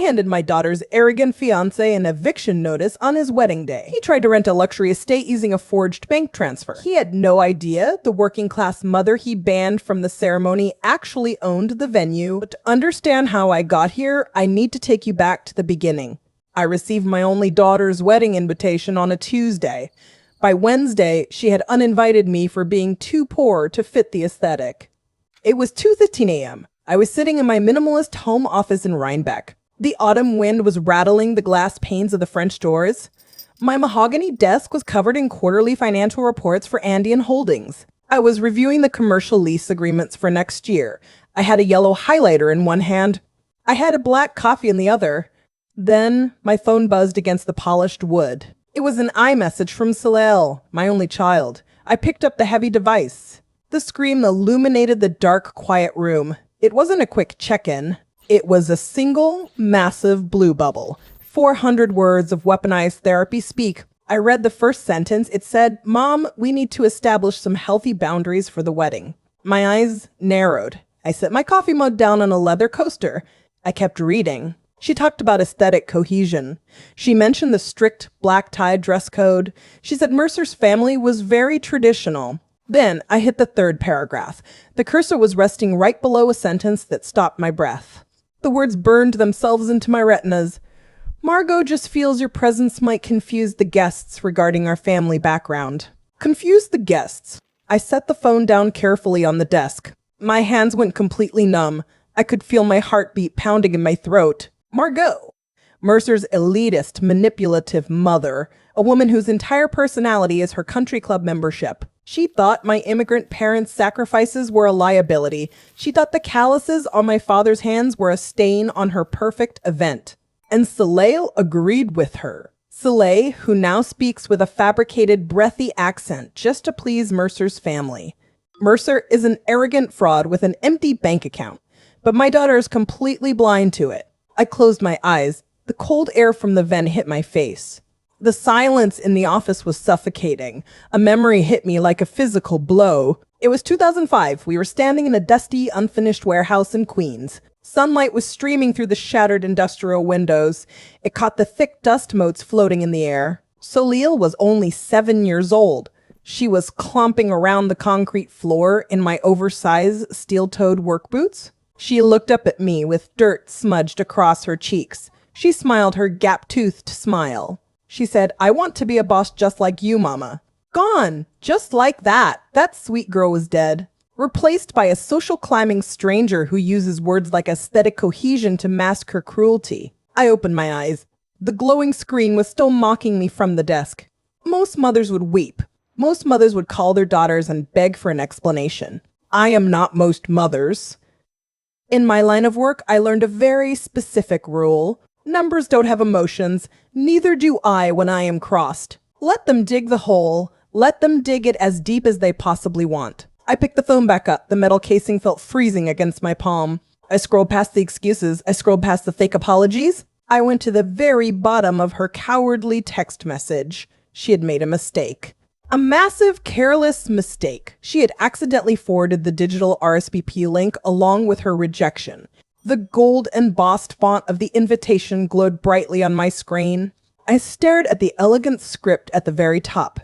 handed my daughter's arrogant fiancé an eviction notice on his wedding day. He tried to rent a luxury estate using a forged bank transfer. He had no idea the working-class mother he banned from the ceremony actually owned the venue. But to understand how I got here, I need to take you back to the beginning. I received my only daughter's wedding invitation on a Tuesday. By Wednesday, she had uninvited me for being too poor to fit the aesthetic. It was 2:15 a.m. I was sitting in my minimalist home office in Rhinebeck. The autumn wind was rattling the glass panes of the French doors. My mahogany desk was covered in quarterly financial reports for Andean Holdings. I was reviewing the commercial lease agreements for next year. I had a yellow highlighter in one hand. I had a black coffee in the other. Then my phone buzzed against the polished wood. It was an iMessage from Salel, my only child. I picked up the heavy device. The screen illuminated the dark, quiet room. It wasn't a quick check-in. It was a single, massive blue bubble. 400 words of weaponized therapy speak. I read the first sentence. It said, "Mom, we need to establish some healthy boundaries for the wedding." My eyes narrowed. I set my coffee mug down on a leather coaster. I kept reading. She talked about aesthetic cohesion. She mentioned the strict black-tie dress code. She said Mercer's family was very traditional. Then I hit the third paragraph. The cursor was resting right below a sentence that stopped my breath. The words burned themselves into my retinas. "Margot just feels your presence might confuse the guests regarding our family background." Confuse the guests. I set the phone down carefully on the desk. My hands went completely numb. I could feel my heartbeat pounding in my throat. Margot. Mercer's elitist, manipulative mother, a woman whose entire personality is her country club membership. She thought my immigrant parents' sacrifices were a liability. She thought the calluses on my father's hands were a stain on her perfect event. And Soleil agreed with her. Soleil, who now speaks with a fabricated, breathy accent just to please Mercer's family. Mercer is an arrogant fraud with an empty bank account, but my daughter is completely blind to it. I closed my eyes. The cold air from the vent hit my face. The silence in the office was suffocating. A memory hit me like a physical blow. It was 2005. We were standing in a dusty, unfinished warehouse in Queens. Sunlight was streaming through the shattered industrial windows. It caught the thick dust motes floating in the air. Soleil was only 7 years old. She was clomping around the concrete floor in my oversized, steel-toed work boots. She looked up at me with dirt smudged across her cheeks. She smiled her gap-toothed smile. She said, "I want to be a boss just like you, Mama." Gone, just like that. That sweet girl was dead. Replaced by a social climbing stranger who uses words like aesthetic cohesion to mask her cruelty. I opened my eyes. The glowing screen was still mocking me from the desk. Most mothers would weep. Most mothers would call their daughters and beg for an explanation. I am not most mothers. In my line of work, I learned a very specific rule. Numbers don't have emotions. Neither do I when I am crossed. Let them dig the hole. Let them dig it as deep as they possibly want. I picked the phone back up. The metal casing felt freezing against my palm. I scrolled past the excuses. I scrolled past the fake apologies. I went to the very bottom of her cowardly text message. She had made a mistake. A massive, careless mistake. She had accidentally forwarded the digital RSVP link along with her rejection. The gold embossed font of the invitation glowed brightly on my screen. I stared at the elegant script at the very top.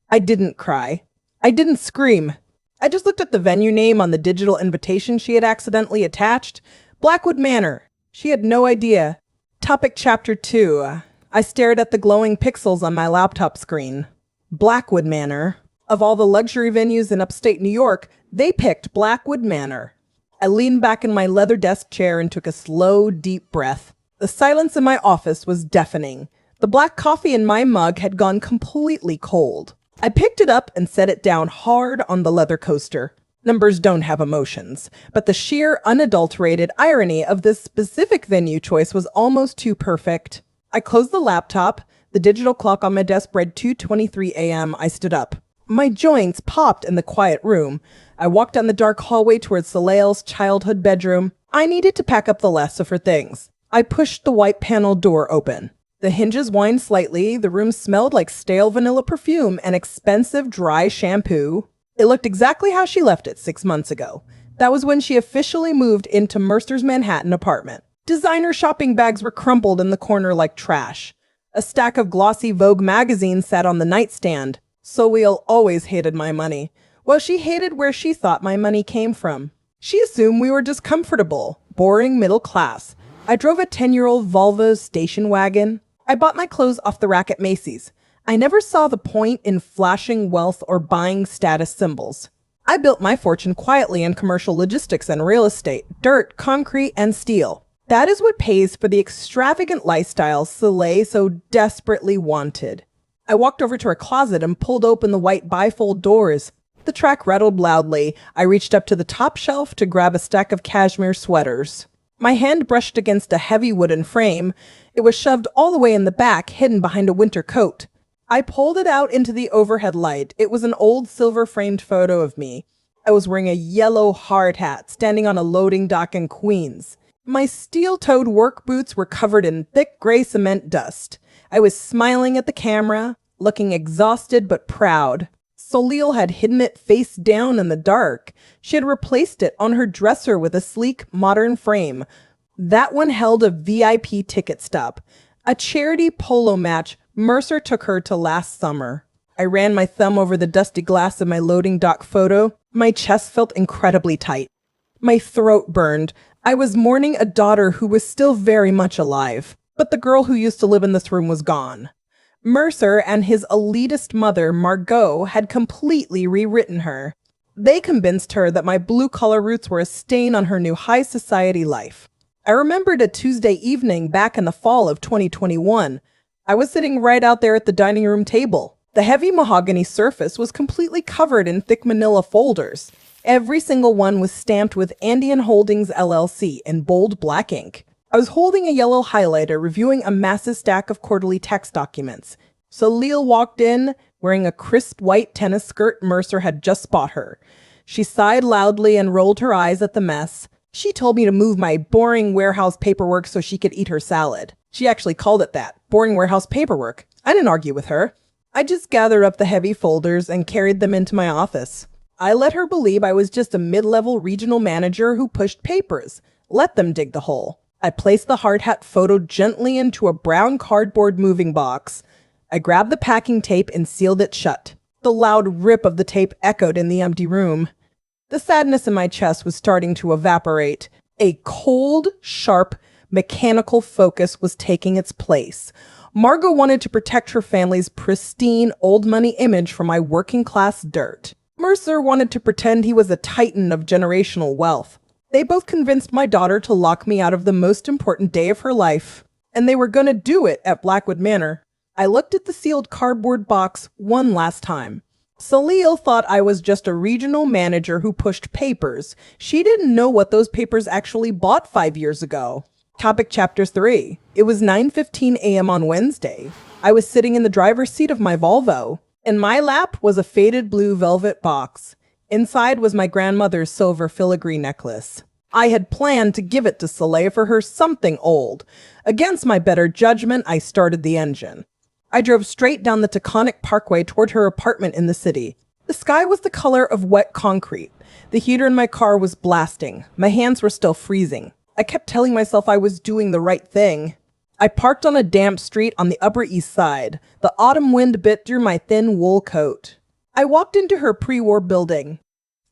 I didn't cry. I didn't scream. I just looked at the venue name on the digital invitation she had accidentally attached. Blackwood Manor. She had no idea. Topic Chapter 2. I stared at the glowing pixels on my laptop screen. Blackwood Manor. Of all the luxury venues in upstate New York, they picked Blackwood Manor. I leaned back in my leather desk chair and took a slow, deep breath. The silence in my office was deafening. The black coffee in my mug had gone completely cold. I picked it up and set it down hard on the leather coaster. Numbers don't have emotions, but the sheer, unadulterated irony of this specific venue choice was almost too perfect. I closed the laptop. The digital clock on my desk read 2:23 a.m. I stood up. My joints popped in the quiet room. I walked down the dark hallway towards Soleil's childhood bedroom. I needed to pack up the last of her things. I pushed the white panel door open. The hinges whined slightly. The room smelled like stale vanilla perfume and expensive dry shampoo. It looked exactly how she left it 6 months ago. That was when she officially moved into Mercer's Manhattan apartment. Designer shopping bags were crumpled in the corner like trash. A stack of glossy Vogue magazines sat on the nightstand. Soleil always hated my money. Well, she hated where she thought my money came from. She assumed we were just comfortable, boring middle class. I drove a 10-year-old Volvo station wagon. I bought my clothes off the rack at Macy's. I never saw the point in flashing wealth or buying status symbols. I built my fortune quietly in commercial logistics and real estate, dirt, concrete, and steel. That is what pays for the extravagant lifestyle Soleil so desperately wanted. I walked over to her closet and pulled open the white bifold doors. The track rattled loudly. I reached up to the top shelf to grab a stack of cashmere sweaters. My hand brushed against a heavy wooden frame. It was shoved all the way in the back, hidden behind a winter coat. I pulled it out into the overhead light. It was an old silver-framed photo of me. I was wearing a yellow hard hat, standing on a loading dock in Queens. My steel-toed work boots were covered in thick gray cement dust. I was smiling at the camera, looking exhausted but proud. Soleil had hidden it face down in the dark. She had replaced it on her dresser with a sleek, modern frame. That one held a VIP ticket stub, a charity polo match Mercer took her to last summer. I ran my thumb over the dusty glass of my loading dock photo. My chest felt incredibly tight. My throat burned. I was mourning a daughter who was still very much alive, but the girl who used to live in this room was gone. Mercer and his elitist mother, Margot, had completely rewritten her. They convinced her that my blue-collar roots were a stain on her new high society life. I remembered a Tuesday evening back in the fall of 2021. I was sitting right out there at the dining room table. The heavy mahogany surface was completely covered in thick manila folders. Every single one was stamped with Andean Holdings LLC in bold black ink. I was holding a yellow highlighter, reviewing a massive stack of quarterly tax documents. Soleil walked in, wearing a crisp white tennis skirt Mercer had just bought her. She sighed loudly and rolled her eyes at the mess. She told me to move my boring warehouse paperwork so she could eat her salad. She actually called it that, boring warehouse paperwork. I didn't argue with her. I just gathered up the heavy folders and carried them into my office. I let her believe I was just a mid-level regional manager who pushed papers. Let them dig the hole. I placed the hard hat photo gently into a brown cardboard moving box. I grabbed the packing tape and sealed it shut. The loud rip of the tape echoed in the empty room. The sadness in my chest was starting to evaporate. A cold, sharp, mechanical focus was taking its place. Margot wanted to protect her family's pristine, old money image from my working-class dirt. Mercer wanted to pretend he was a titan of generational wealth. They both convinced my daughter to lock me out of the most important day of her life, and they were going to do it at Blackwood Manor. I looked at the sealed cardboard box one last time. Soleil thought I was just a regional manager who pushed papers. She didn't know what those papers actually bought 5 years ago. Topic Chapter 3. It was 9:15 a.m. on Wednesday. I was sitting in the driver's seat of my Volvo. In my lap was a faded blue velvet box. Inside was my grandmother's silver filigree necklace. I had planned to give it to Soleil for her something old. Against my better judgment, I started the engine. I drove straight down the Taconic Parkway toward her apartment in the city. The sky was the color of wet concrete. The heater in my car was blasting. My hands were still freezing. I kept telling myself I was doing the right thing. I parked on a damp street on the Upper East Side. The autumn wind bit through my thin wool coat. I walked into her pre-war building.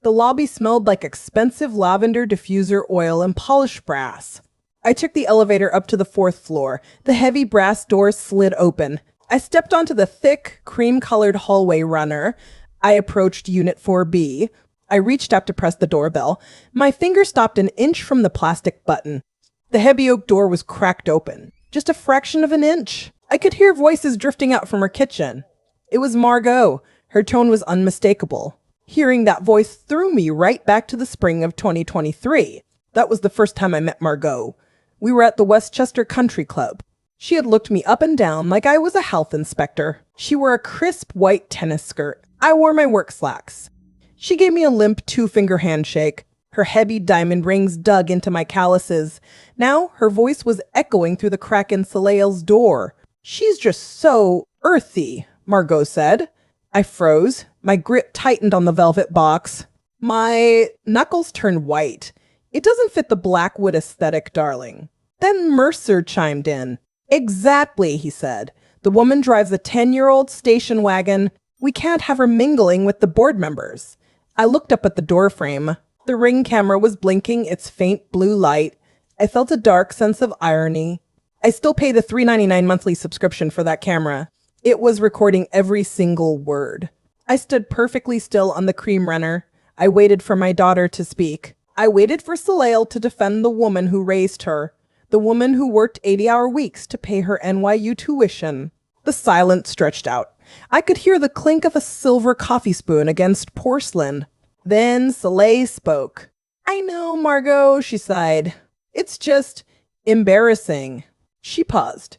The lobby smelled like expensive lavender diffuser oil and polished brass. I took the elevator up to the 4th floor. The heavy brass doors slid open. I stepped onto the thick, cream-colored hallway runner. I approached Unit 4B. I reached up to press the doorbell. My finger stopped an inch from the plastic button. The heavy oak door was cracked open. Just a fraction of an inch. I could hear voices drifting out from her kitchen. It was Margot. Her tone was unmistakable. Hearing that voice threw me right back to the spring of 2023. That was the first time I met Margot. We were at the Westchester Country Club. She had looked me up and down like I was a health inspector. She wore a crisp white tennis skirt. I wore my work slacks. She gave me a limp 2-finger handshake. Her heavy diamond rings dug into my calluses. Now her voice was echoing through the crack in Soleil's door. "She's just so earthy," Margot said. I froze. My grip tightened on the velvet box. My knuckles turned white. "It doesn't fit the Blackwood aesthetic, darling." Then Mercer chimed in. Exactly, he said. The woman drives a 10-year-old station wagon. We can't have her mingling with the board members. I looked up at the doorframe. The Ring camera was blinking its faint blue light. I felt a dark sense of irony. I still pay the $3.99 monthly subscription for that camera. It was recording every single word. I stood perfectly still on the cream runner. I waited for my daughter to speak. I waited for Soleil to defend the woman who raised her, the woman who worked 80-hour weeks to pay her NYU tuition. The silence stretched out. I could hear the clink of a silver coffee spoon against porcelain. Then Soleil spoke. I know, Margot, she sighed. It's just embarrassing. She paused.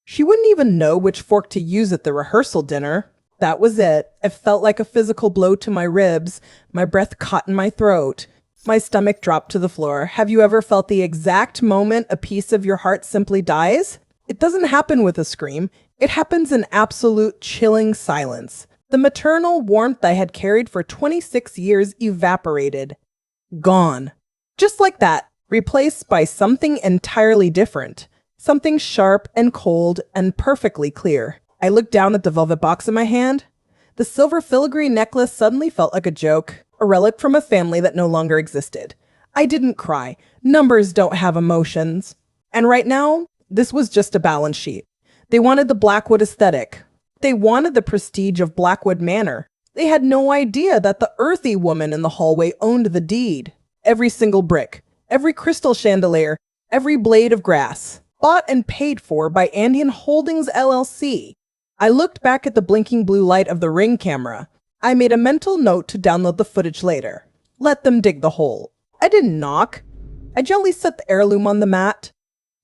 She wouldn't even know which fork to use at the rehearsal dinner. That was it. It felt like a physical blow to my ribs. My breath caught in my throat. My stomach dropped to the floor. Have you ever felt the exact moment a piece of your heart simply dies? It doesn't happen with a scream. It happens in absolute chilling silence. The maternal warmth I had carried for 26 years evaporated. Gone. Just like that, replaced by something entirely different. Something sharp and cold and perfectly clear. I looked down at the velvet box in my hand. The silver filigree necklace suddenly felt like a joke, a relic from a family that no longer existed. I didn't cry. Numbers don't have emotions. And right now, this was just a balance sheet. They wanted the Blackwood aesthetic. They wanted the prestige of Blackwood Manor. They had no idea that the earthy woman in the hallway owned the deed. Every single brick, every crystal chandelier, every blade of grass. Bought and paid for by Andean Holdings LLC. I looked back at the blinking blue light of the Ring camera. I made a mental note to download the footage later. Let them dig the hole. I didn't knock. I gently set the heirloom on the mat.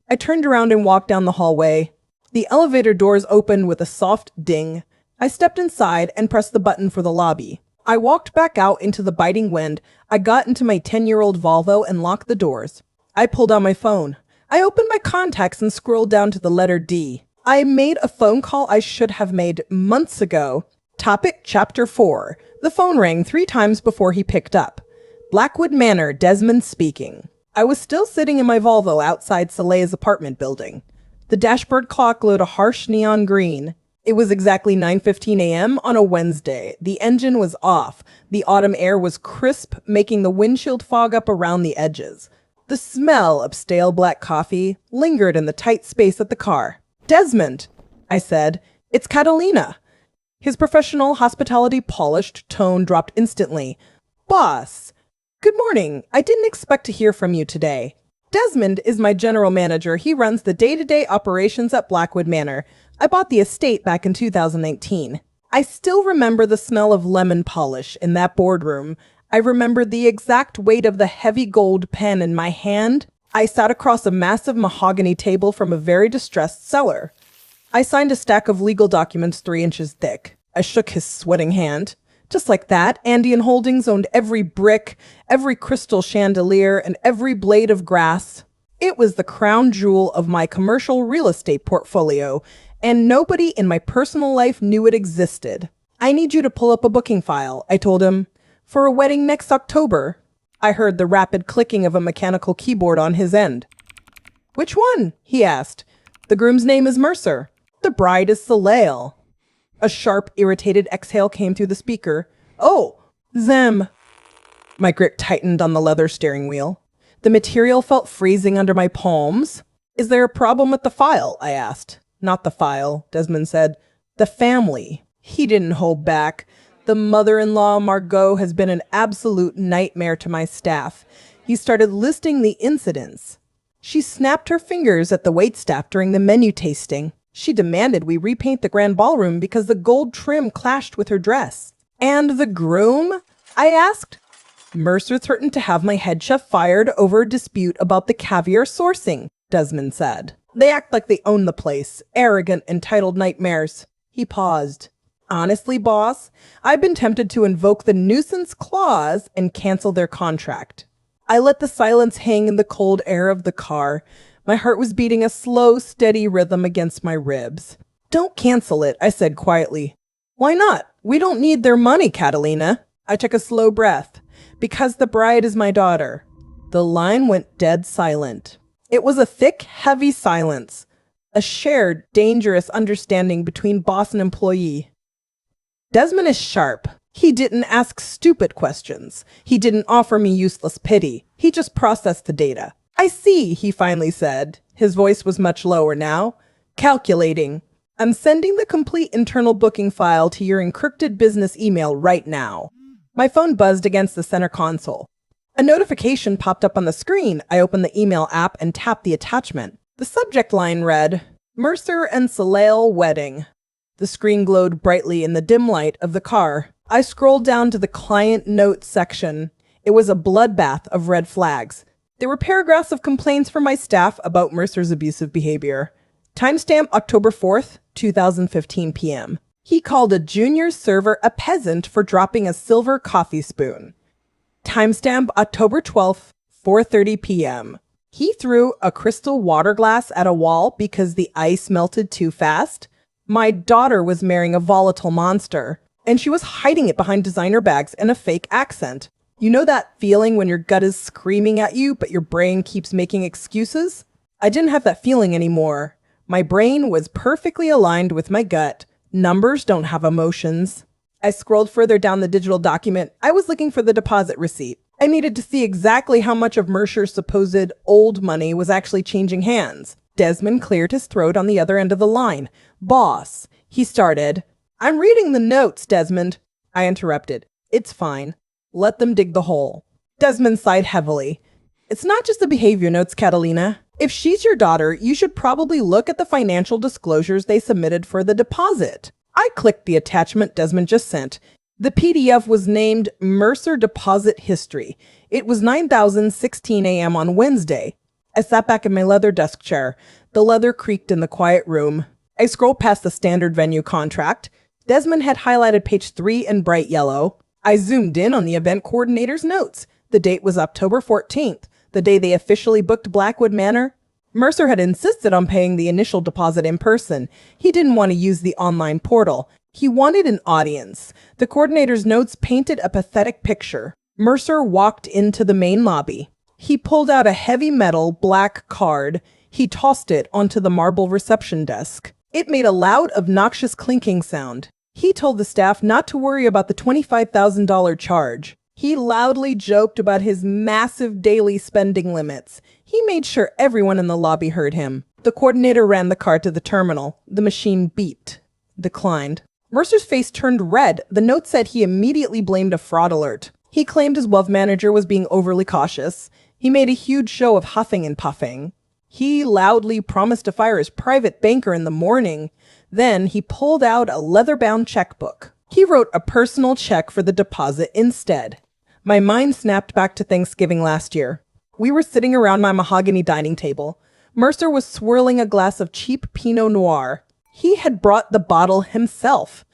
I turned around and walked down the hallway. The elevator doors opened with a soft ding. I stepped inside and pressed the button for the lobby. I walked back out into the biting wind. I got into my 10-year-old Volvo and locked the doors. I pulled out my phone. I opened my contacts and scrolled down to the letter D. I made a phone call I should have made months ago. Topic Chapter 4. The phone rang 3 times before he picked up. Blackwood Manor, Desmond speaking. I was still sitting in my Volvo outside Soleil's apartment building. The dashboard clock glowed a harsh neon green. It was exactly 9:15 a.m. on a Wednesday. The engine was off. The autumn air was crisp, making the windshield fog up around the edges. The smell of stale black coffee lingered in the tight space at the car. Desmond, I said, it's Catalina. His professional hospitality polished tone dropped instantly. Boss, good morning. I didn't expect to hear from you today. Desmond is my general manager. He runs the day-to-day operations at Blackwood Manor. I bought the estate back in 2019. I still remember the smell of lemon polish in that boardroom. I remembered the exact weight of the heavy gold pen in my hand. I sat across a massive mahogany table from a very distressed seller. I signed a stack of legal documents 3 inches thick. I shook his sweating hand. Just like that, Andean Holdings owned every brick, every crystal chandelier, and every blade of grass. It was the crown jewel of my commercial real estate portfolio, and nobody in my personal life knew it existed. I need you to pull up a booking file, I told him. For a wedding next October. I heard the rapid clicking of a mechanical keyboard on his end. Which one? He asked. The groom's name is Mercer. The bride is Soleil. A sharp, irritated exhale came through the speaker. Oh, them. My grip tightened on the leather steering wheel. The material felt freezing under my palms. Is there a problem with the file? I asked. Not the file, Desmond said. The family. He didn't hold back. The mother-in-law, Margot, has been an absolute nightmare to my staff. He started listing the incidents. She snapped her fingers at the waitstaff during the menu tasting. She demanded we repaint the grand ballroom because the gold trim clashed with her dress. And the groom? I asked. Mercer threatened to have my head chef fired over a dispute about the caviar sourcing, Desmond said. They act like they own the place. Arrogant, entitled nightmares. He paused. Honestly, boss, I've been tempted to invoke the nuisance clause and cancel their contract. I let the silence hang in the cold air of the car. My heart was beating a slow, steady rhythm against my ribs. Don't cancel it, I said quietly. Why not? We don't need their money, Catalina. I took a slow breath. Because the bride is my daughter. The line went dead silent. It was a thick, heavy silence, a shared, dangerous understanding between boss and employee. Desmond is sharp. He didn't ask stupid questions. He didn't offer me useless pity. He just processed the data. I see, he finally said. His voice was much lower now. Calculating. I'm sending the complete internal booking file to your encrypted business email right now. My phone buzzed against the center console. A notification popped up on the screen. I opened the email app and tapped the attachment. The subject line read, Mercer and Soleil Wedding. The screen glowed brightly in the dim light of the car. I scrolled down to the client notes section. It was a bloodbath of red flags. There were paragraphs of complaints from my staff about Mercer's abusive behavior. Timestamp October 4th, 2015 p.m. He called a junior server a peasant for dropping a silver coffee spoon. Timestamp October 12th, 4:30 p.m. He threw a crystal water glass at a wall because the ice melted too fast. My daughter was marrying a volatile monster, and she was hiding it behind designer bags and a fake accent. You know that feeling when your gut is screaming at you, but your brain keeps making excuses? I didn't have that feeling anymore. My brain was perfectly aligned with my gut. Numbers don't have emotions. I scrolled further down the digital document. I was looking for the deposit receipt. I needed to see exactly how much of Mercer's supposed old money was actually changing hands. Desmond cleared his throat on the other end of the line. Boss, he started. I'm reading the notes, Desmond. I interrupted. It's fine. Let them dig the hole. Desmond sighed heavily. It's not just the behavior notes, Catalina. If she's your daughter, you should probably look at the financial disclosures they submitted for the deposit. I clicked the attachment Desmond just sent. The PDF was named Mercer Deposit History. It was 9:16 a.m. on Wednesday. I sat back in my leather desk chair. The leather creaked in the quiet room. I scrolled past the standard venue contract. Desmond had highlighted page 3 in bright yellow. I zoomed in on the event coordinator's notes. The date was October 14th, the day they officially booked Blackwood Manor. Mercer had insisted on paying the initial deposit in person. He didn't want to use the online portal. He wanted an audience. The coordinator's notes painted a pathetic picture. Mercer walked into the main lobby. He pulled out a heavy metal black card. He tossed it onto the marble reception desk. It made a loud, obnoxious clinking sound. He told the staff not to worry about the $25,000 charge. He loudly joked about his massive daily spending limits. He made sure everyone in the lobby heard him. The coordinator ran the card to the terminal. The machine beeped. Declined. Mercer's face turned red. The note said he immediately blamed a fraud alert. He claimed his wealth manager was being overly cautious. He made a huge show of huffing and puffing. He loudly promised to fire his private banker in the morning. Then he pulled out a leather-bound checkbook. He wrote a personal check for the deposit instead. My mind snapped back to Thanksgiving last year. We were sitting around my mahogany dining table. Mercer was swirling a glass of cheap Pinot Noir. He had brought the bottle himself.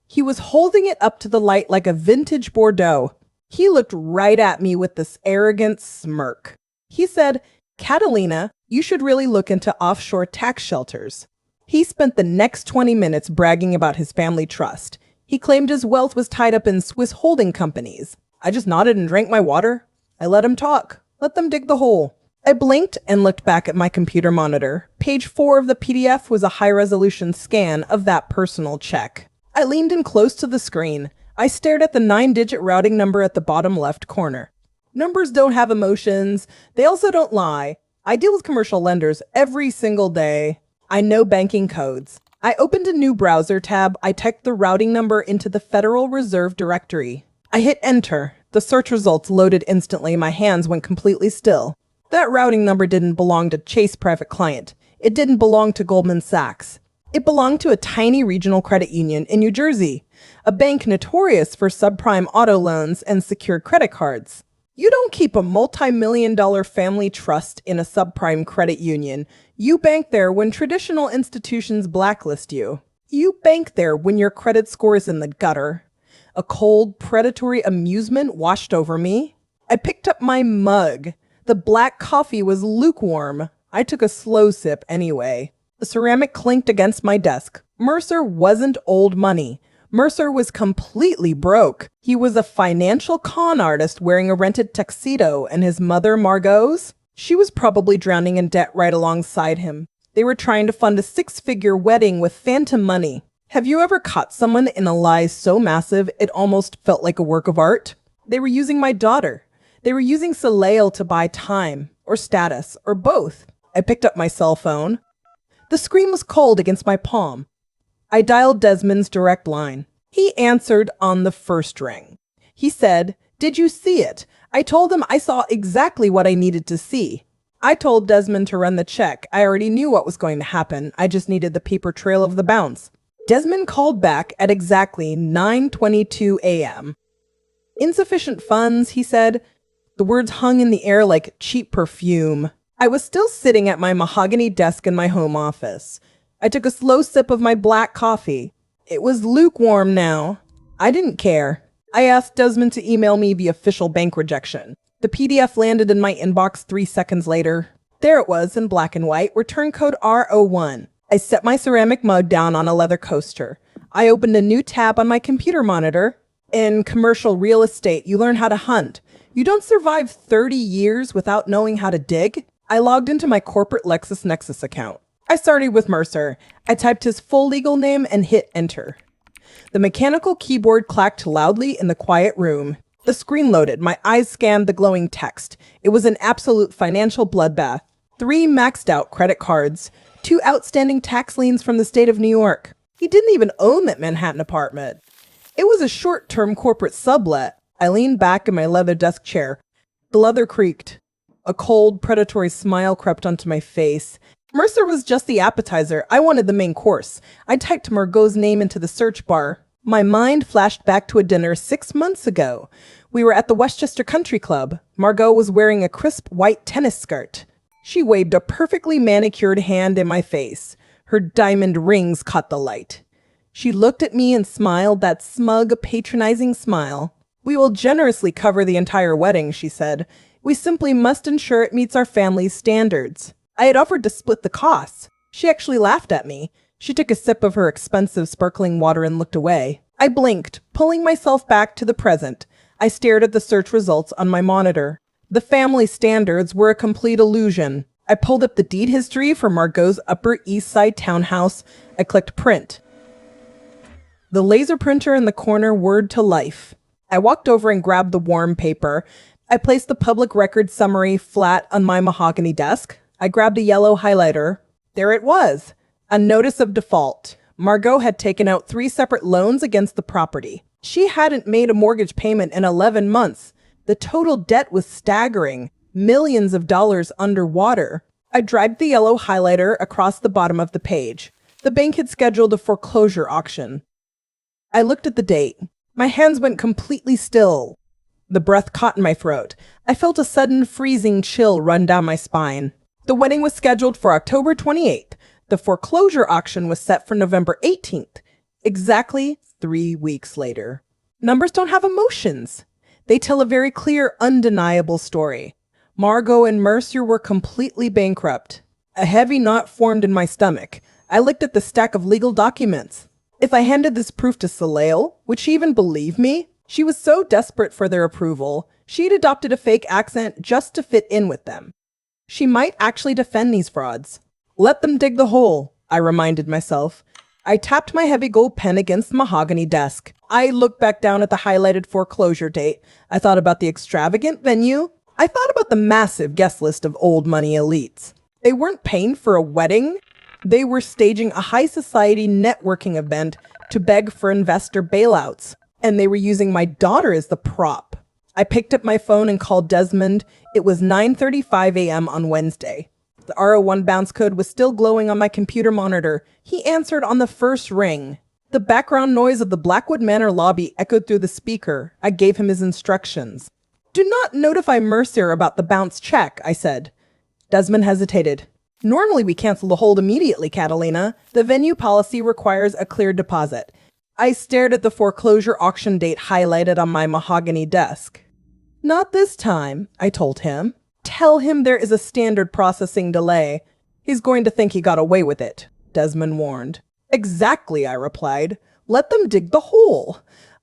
He was holding it up to the light like a vintage Bordeaux. He looked right at me with this arrogant smirk. He said, Catalina, you should really look into offshore tax shelters. He spent the next 20 minutes bragging about his family trust. He claimed his wealth was tied up in Swiss holding companies. I just nodded and drank my water. I let him talk. Let them dig the hole. I blinked and looked back at my computer monitor. Page 4 of the PDF was a high-resolution scan of that personal check. I leaned in close to the screen. I stared at the 9-digit routing number at the bottom left corner. Numbers don't have emotions. They also don't lie. I deal with commercial lenders every single day. I know banking codes. I opened a new browser tab. I typed the routing number into the Federal Reserve directory. I hit enter. The search results loaded instantly. My hands went completely still. That routing number didn't belong to Chase Private Client. It didn't belong to Goldman Sachs. It belonged to a tiny regional credit union in New Jersey, a bank notorious for subprime auto loans and secured credit cards. You don't keep a multi-million-dollar family trust in a subprime credit union. You bank there when traditional institutions blacklist you. You bank there when your credit score is in the gutter. A cold, predatory amusement washed over me. I picked up my mug. The black coffee was lukewarm. I took a slow sip anyway. The ceramic clinked against my desk. Mercer wasn't old money. Mercer was completely broke. He was a financial con artist wearing a rented tuxedo, and his mother, Margot's, She was probably drowning in debt right alongside him. They were trying to fund a six-figure wedding with phantom money. Have you ever caught someone in a lie so massive it almost felt like a work of art? They were using my daughter. They were using Soleil to buy time, or status, or both. I picked up my cell phone. The screen was cold against my palm. I dialed Desmond's direct line. He answered on the first ring. He said, "Did you see it?" I told him I saw exactly what I needed to see. I told Desmond to run the check. I already knew what was going to happen. I just needed the paper trail of the bounce. Desmond called back at exactly 9:22 a.m. "Insufficient funds," he said. The words hung in the air like cheap perfume. I was still sitting at my mahogany desk in my home office. I took a slow sip of my black coffee. It was lukewarm now. I didn't care. I asked Desmond to email me the official bank rejection. The PDF landed in my inbox 3 seconds later. There it was in black and white, return code R01. I set my ceramic mug down on a leather coaster. I opened a new tab on my computer monitor. In commercial real estate, you learn how to hunt. You don't survive 30 years without knowing how to dig. I logged into my corporate LexisNexis account. I started with Mercer. I typed his full legal name and hit enter. The mechanical keyboard clacked loudly in the quiet room. The screen loaded. My eyes scanned the glowing text. It was an absolute financial bloodbath. 3 maxed out credit cards. 2 outstanding tax liens from the state of New York. He didn't even own that Manhattan apartment. It was a short-term corporate sublet. I leaned back in my leather desk chair. The leather creaked. A cold, predatory smile crept onto my face. Mercer was just the appetizer. I wanted the main course. I typed Margot's name into the search bar. My mind flashed back to a dinner 6 months ago. We were at the Westchester Country Club. Margot was wearing a crisp white tennis skirt. She waved a perfectly manicured hand in my face. Her diamond rings caught the light. She looked at me and smiled, that smug, patronizing smile. "We will generously cover the entire wedding," she said. "We simply must ensure it meets our family's standards." I had offered to split the costs. She actually laughed at me. She took a sip of her expensive sparkling water and looked away. I blinked, pulling myself back to the present. I stared at the search results on my monitor. The family standards were a complete illusion. I pulled up the deed history for Margot's Upper East Side townhouse. I clicked print. The laser printer in the corner whirred to life. I walked over and grabbed the warm paper. I placed the public record summary flat on my mahogany desk. I grabbed a yellow highlighter. There it was. A notice of default. Margot had taken out 3 separate loans against the property. She hadn't made a mortgage payment in 11 months. The total debt was staggering. Millions of dollars underwater. I dragged the yellow highlighter across the bottom of the page. The bank had scheduled a foreclosure auction. I looked at the date. My hands went completely still. The breath caught in my throat. I felt a sudden freezing chill run down my spine. The wedding was scheduled for October 28th. The foreclosure auction was set for November 18th. Exactly 3 weeks later. Numbers don't have emotions. They tell a very clear, undeniable story. Margot and Mercer were completely bankrupt. A heavy knot formed in my stomach. I looked at the stack of legal documents. If I handed this proof to Soleil, would she even believe me? She was so desperate for their approval, she'd adopted a fake accent just to fit in with them. She might actually defend these frauds. Let them dig the hole, I reminded myself. I tapped my heavy gold pen against the mahogany desk. I looked back down at the highlighted foreclosure date. I thought about the extravagant venue. I thought about the massive guest list of old money elites. They weren't paying for a wedding. They were staging a high society networking event to beg for investor bailouts. And they were using my daughter as the prop. I picked up my phone and called Desmond. It was 9:35 a.m. on Wednesday. The R01 bounce code was still glowing on my computer monitor. He answered on the first ring. The background noise of the Blackwood Manor lobby echoed through the speaker. I gave him his instructions. "Do not notify Mercer about the bounce check," I said. Desmond hesitated. "Normally we cancel the hold immediately, Catalina. The venue policy requires a clear deposit." I stared at the foreclosure auction date highlighted on my mahogany desk. "Not this time," I told him. "Tell him there is a standard processing delay. He's going to think he got away with it," Desmond warned. "Exactly," I replied. "Let them dig the hole."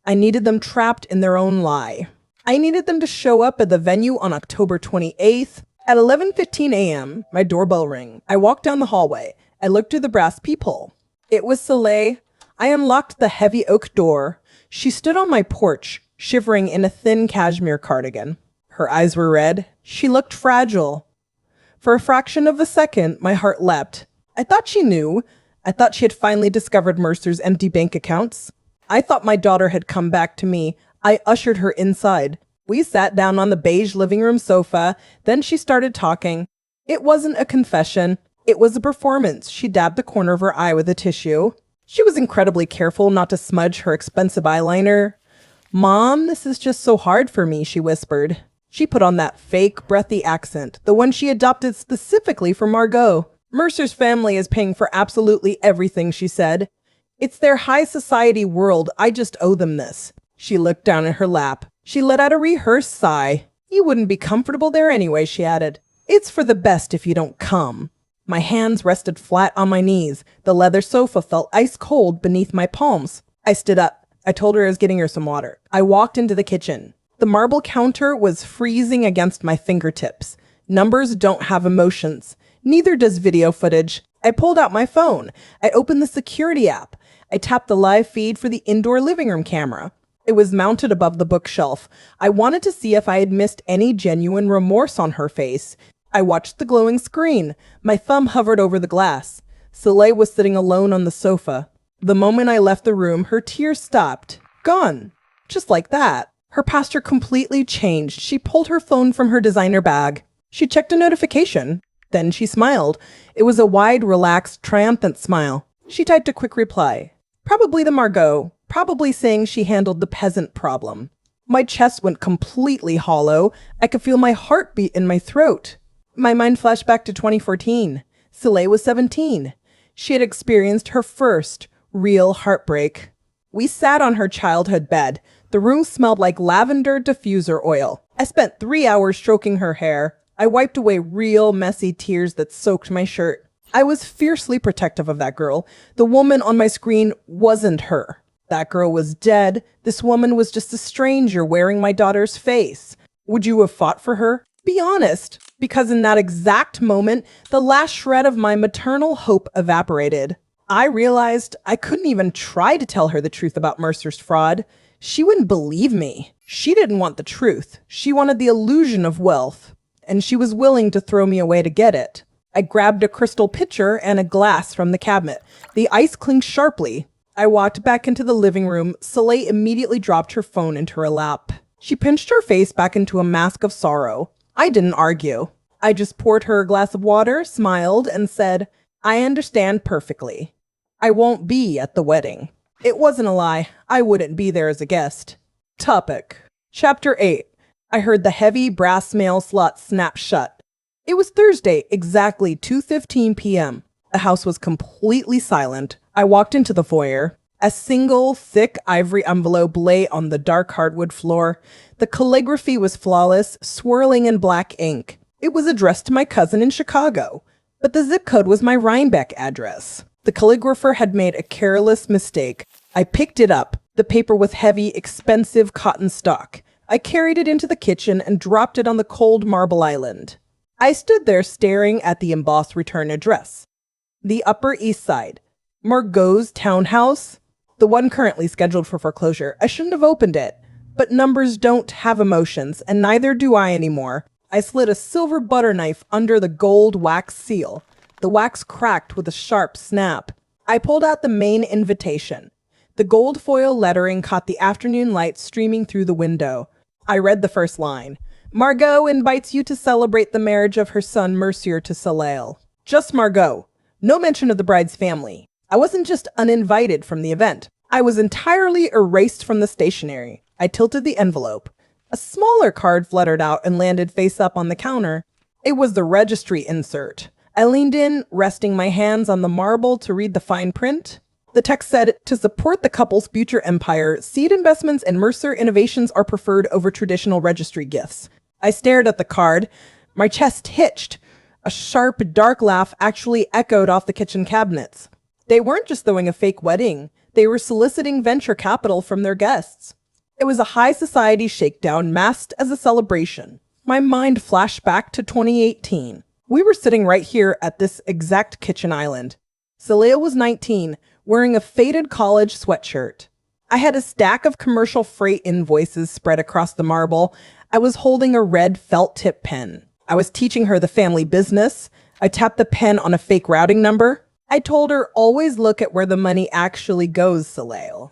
I needed them trapped in their own lie. I needed them to show up at the venue on October 28th. At 11:15 a.m., my doorbell rang. I walked down the hallway. I looked through the brass peephole. It was Soleil. I unlocked the heavy oak door. She stood on my porch, shivering in a thin cashmere cardigan. Her eyes were red. She looked fragile. For a fraction of a second, my heart leapt. I thought she knew. I thought she had finally discovered Mercer's empty bank accounts. I thought my daughter had come back to me. I ushered her inside. We sat down on the beige living room sofa. Then she started talking. It wasn't a confession. It was a performance. She dabbed the corner of her eye with a tissue. She was incredibly careful not to smudge her expensive eyeliner. "Mom, this is just so hard for me," she whispered. She put on that fake, breathy accent, the one she adopted specifically for Margot. "Mercer's family is paying for absolutely everything," she said. "It's their high society world. I just owe them this." She looked down at her lap. She let out a rehearsed sigh. "You wouldn't be comfortable there anyway," she added. "It's for the best if you don't come." My hands rested flat on my knees. The leather sofa felt ice cold beneath my palms. I stood up. I told her I was getting her some water. I walked into the kitchen. The marble counter was freezing against my fingertips. Numbers don't have emotions. Neither does video footage. I pulled out my phone. I opened the security app. I tapped the live feed for the indoor living room camera. It was mounted above the bookshelf. I wanted to see if I had missed any genuine remorse on her face. I watched the glowing screen. My thumb hovered over the glass. Soleil was sitting alone on the sofa. The moment I left the room, her tears stopped. Gone. Just like that. Her posture completely changed. She pulled her phone from her designer bag. She checked a notification. Then she smiled. It was a wide, relaxed, triumphant smile. She typed a quick reply. Probably the Margot. Probably saying she handled the peasant problem. My chest went completely hollow. I could feel my heartbeat in my throat. My mind flashed back to 2014. Soleil was 17. She had experienced her first real heartbreak. We sat on her childhood bed. The room smelled like lavender diffuser oil. I spent 3 hours stroking her hair. I wiped away real messy tears that soaked my shirt. I was fiercely protective of that girl. The woman on my screen wasn't her. That girl was dead. This woman was just a stranger wearing my daughter's face. Would you have fought for her? Be honest, because in that exact moment, the last shred of my maternal hope evaporated. I realized I couldn't even try to tell her the truth about Mercer's fraud. She wouldn't believe me. She didn't want the truth. She wanted the illusion of wealth, and she was willing to throw me away to get it. I grabbed a crystal pitcher and a glass from the cabinet. The ice clinked sharply. I walked back into the living room. Soleil immediately dropped her phone into her lap. She pinched her face back into a mask of sorrow. I didn't argue. I just poured her a glass of water, smiled, and said, "I understand perfectly. I won't be at the wedding." It wasn't a lie. I wouldn't be there as a guest. Topic. Chapter 8. I heard the heavy brass mail slot snap shut. It was Thursday, exactly 2:15 p.m. The house was completely silent. I walked into the foyer. A single, thick ivory envelope lay on the dark hardwood floor. The calligraphy was flawless, swirling in black ink. It was addressed to my cousin in Chicago, but the zip code was my Rhinebeck address. The calligrapher had made a careless mistake. I picked it up. The paper was heavy, expensive cotton stock. I carried it into the kitchen and dropped it on the cold marble island. I stood there staring at the embossed return address. The Upper East Side. Margot's townhouse. The one currently scheduled for foreclosure. I shouldn't have opened it. But numbers don't have emotions, and neither do I anymore. I slid a silver butter knife under the gold wax seal. The wax cracked with a sharp snap. I pulled out the main invitation. The gold foil lettering caught the afternoon light streaming through the window. I read the first line. Margot invites you to celebrate the marriage of her son Mercier to Soleil. Just Margot. No mention of the bride's family. I wasn't just uninvited from the event. I was entirely erased from the stationery. I tilted the envelope. A smaller card fluttered out and landed face up on the counter. It was the registry insert. I leaned in, resting my hands on the marble to read the fine print. The text said, "To support the couple's future empire, seed investments and Mercer innovations are preferred over traditional registry gifts." I stared at the card. My chest hitched. A sharp, dark laugh actually echoed off the kitchen cabinets. They weren't just throwing a fake wedding. They were soliciting venture capital from their guests. It was a high society shakedown masked as a celebration. My mind flashed back to 2018. We were sitting right here at this exact kitchen island. Celia was 19, wearing a faded college sweatshirt. I had a stack of commercial freight invoices spread across the marble. I was holding a red felt-tip pen. I was teaching her the family business. I tapped the pen on a fake routing number. I told her, always look at where the money actually goes, Celia.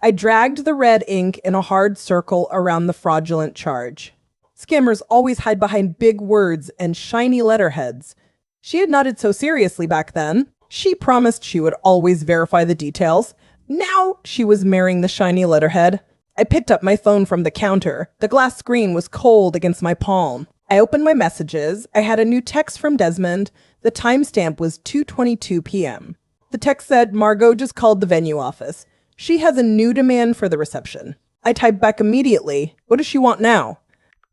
I dragged the red ink in a hard circle around the fraudulent charge. Scammers always hide behind big words and shiny letterheads. She had nodded so seriously back then. She promised she would always verify the details. Now she was marrying the shiny letterhead. I picked up my phone from the counter. The glass screen was cold against my palm. I opened my messages. I had a new text from Desmond. The timestamp was 2:22 p.m. The text said, Margot just called the venue office. She has a new demand for the reception. I typed back immediately. What does she want now?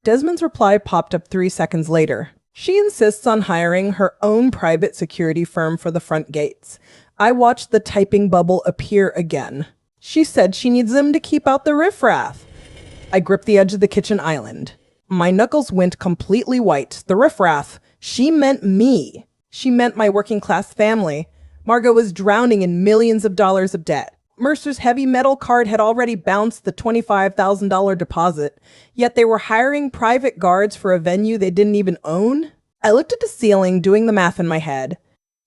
Desmond's reply popped up 3 seconds later. She insists on hiring her own private security firm for the front gates. I watched the typing bubble appear again. She said she needs them to keep out the riffraff. I gripped the edge of the kitchen island. My knuckles went completely white. The riffraff. She meant me. She meant my working class family. Margot was drowning in millions of dollars of debt. Mercer's heavy metal card had already bounced the $25,000 deposit, yet they were hiring private guards for a venue they didn't even own? I looked at the ceiling, doing the math in my head.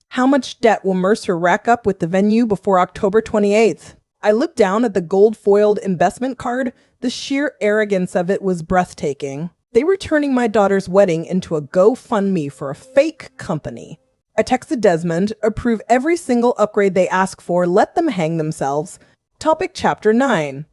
How much debt will Mercer rack up with the venue before October 28th? I looked down at the gold-foiled investment card. The sheer arrogance of it was breathtaking. They were turning my daughter's wedding into a GoFundMe for a fake company. I texted Desmond, approve every single upgrade they ask for, let them hang themselves. Topic Chapter 9.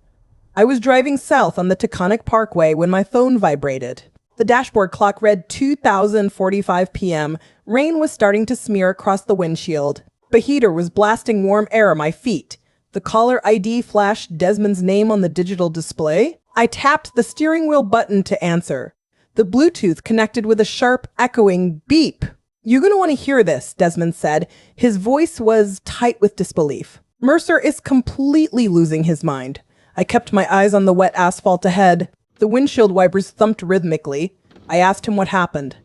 I was driving south on the Taconic Parkway when my phone vibrated. The dashboard clock read 20:45 p.m. Rain was starting to smear across the windshield. The heater was blasting warm air at my feet. The caller ID flashed Desmond's name on the digital display. I tapped the steering wheel button to answer. The Bluetooth connected with a sharp, echoing beep. You're going to want to hear this, Desmond said. His voice was tight with disbelief. Mercer is completely losing his mind. I kept my eyes on the wet asphalt ahead. The windshield wipers thumped rhythmically. I asked him what happened.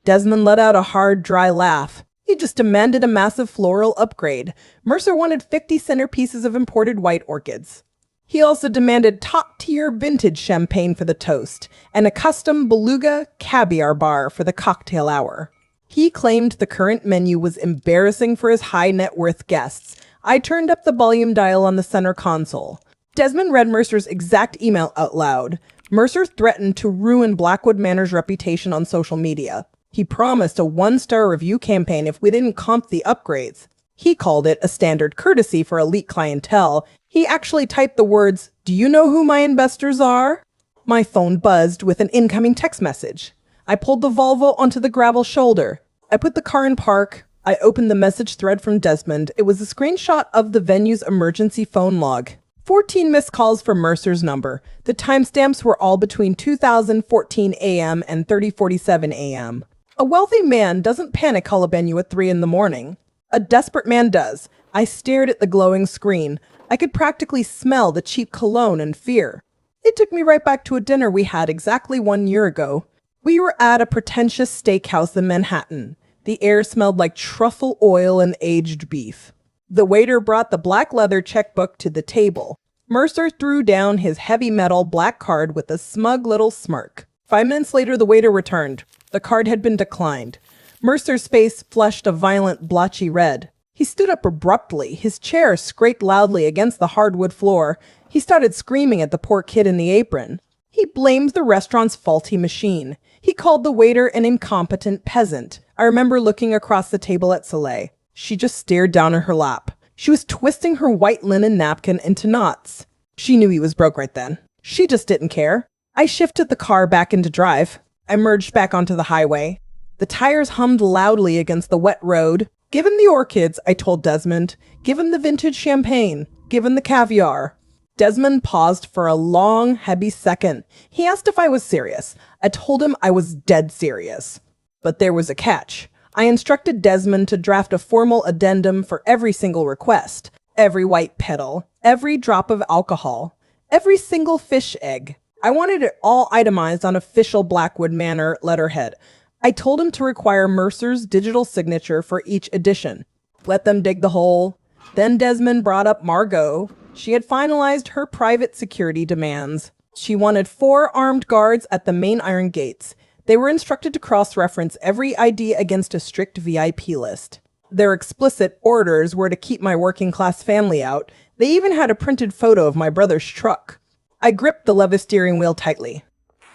Desmond let out a hard, dry laugh. He just demanded a massive floral upgrade. Mercer wanted 50 centerpieces of imported white orchids. He also demanded top-tier vintage champagne for the toast and a custom beluga caviar bar for the cocktail hour. He claimed the current menu was embarrassing for his high-net-worth guests. I turned up the volume dial on the center console. Desmond read Mercer's exact email out loud. Mercer threatened to ruin Blackwood Manor's reputation on social media. He promised a 1-star review campaign if we didn't comp the upgrades. He called it a standard courtesy for elite clientele. He actually typed the words, "Do you know who my investors are?" My phone buzzed with an incoming text message. I pulled the Volvo onto the gravel shoulder. I put the car in park. I opened the message thread from Desmond. It was a screenshot of the venue's emergency phone log. 14 missed calls from Mercer's number. The timestamps were all between 2014 a.m. and 30:47 a.m. A wealthy man doesn't panic call a venue at 3 in the morning. A desperate man does. I stared at the glowing screen. I could practically smell the cheap cologne and fear. It took me right back to a dinner we had exactly 1 year ago. We were at a pretentious steakhouse in Manhattan. The air smelled like truffle oil and aged beef. The waiter brought the black leather checkbook to the table. Mercer threw down his heavy metal black card with a smug little smirk. 5 minutes later, the waiter returned. The card had been declined. Mercer's face flushed a violent, blotchy red. He stood up abruptly. His chair scraped loudly against the hardwood floor. He started screaming at the poor kid in the apron. He blamed the restaurant's faulty machine. He called the waiter an incompetent peasant. I remember looking across the table at Soleil. She just stared down at her lap. She was twisting her white linen napkin into knots. She knew he was broke right then. She just didn't care. I shifted the car back into drive. I merged back onto the highway. The tires hummed loudly against the wet road. Give him the orchids, I told Desmond. Give him the vintage champagne. Give him the caviar. Desmond paused for a long, heavy second. He asked if I was serious. I told him I was dead serious. But there was a catch. I instructed Desmond to draft a formal addendum for every single request. Every white petal. Every drop of alcohol. Every single fish egg. I wanted it all itemized on official Blackwood Manor letterhead. I told him to require Mercer's digital signature for each edition. Let them dig the hole. Then Desmond brought up Margot. She had finalized her private security demands. She wanted 4 armed guards at the main iron gates. They were instructed to cross-reference every ID against a strict VIP list. Their explicit orders were to keep my working-class family out. They even had a printed photo of my brother's truck. I gripped the leather steering wheel tightly.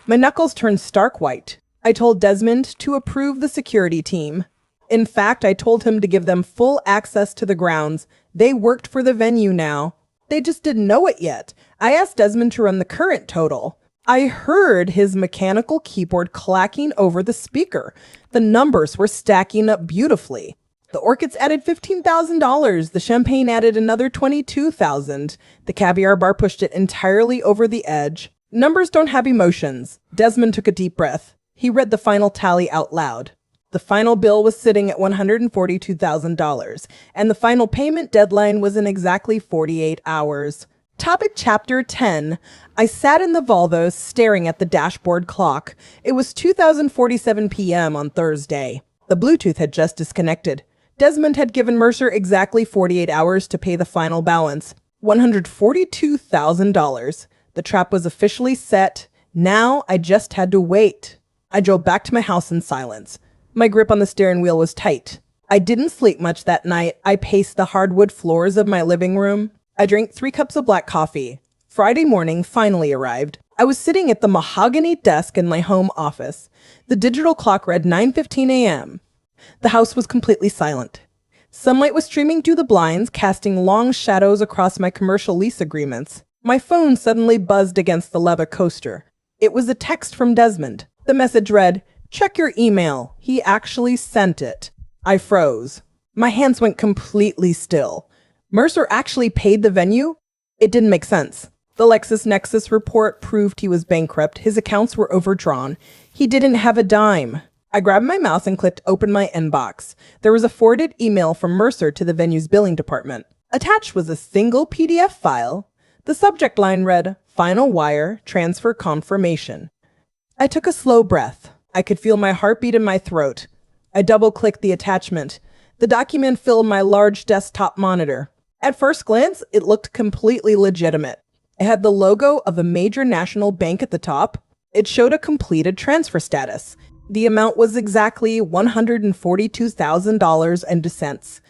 My knuckles turned stark white. I told Desmond to approve the security team. In fact, I told him to give them full access to the grounds. They worked for the venue now. They just didn't know it yet. I asked Desmond to run the current total. I heard his mechanical keyboard clacking over the speaker. The numbers were stacking up beautifully. The orchids added $15,000. The champagne added another $22,000. The caviar bar pushed it entirely over the edge. Numbers don't have emotions. Desmond took a deep breath. He read the final tally out loud. The final bill was sitting at $142,000, and the final payment deadline was in exactly 48 hours. Topic Chapter 10. I sat in the Volvo staring at the dashboard clock. It was 2047 p.m. on Thursday. The Bluetooth had just disconnected. Desmond had given Mercer exactly 48 hours to pay the final balance, $142,000. The trap was officially set. Now I just had to wait. I drove back to my house in silence. My grip on the steering wheel was tight. I didn't sleep much that night. I paced the hardwood floors of my living room. I drank 3 cups of black coffee. Friday morning finally arrived. I was sitting at the mahogany desk in my home office. The digital clock read 9:15 a.m. The house was completely silent. Sunlight was streaming through the blinds, casting long shadows across my commercial lease agreements. My phone suddenly buzzed against the leather coaster. It was a text from Desmond. The message read, "Check your email. He actually sent it." I froze. My hands went completely still. Mercer actually paid the venue? It didn't make sense. The LexisNexis report proved he was bankrupt. His accounts were overdrawn. He didn't have a dime. I grabbed my mouse and clicked open my inbox. There was a forwarded email from Mercer to the venue's billing department. Attached was a single PDF file. The subject line read, "Final wire, transfer confirmation." I took a slow breath. I could feel my heartbeat in my throat. I double-clicked the attachment. The document filled my large desktop monitor. At first glance, it looked completely legitimate. It had the logo of a major national bank at the top. It showed a completed transfer status. The amount was exactly $142,000 and cents.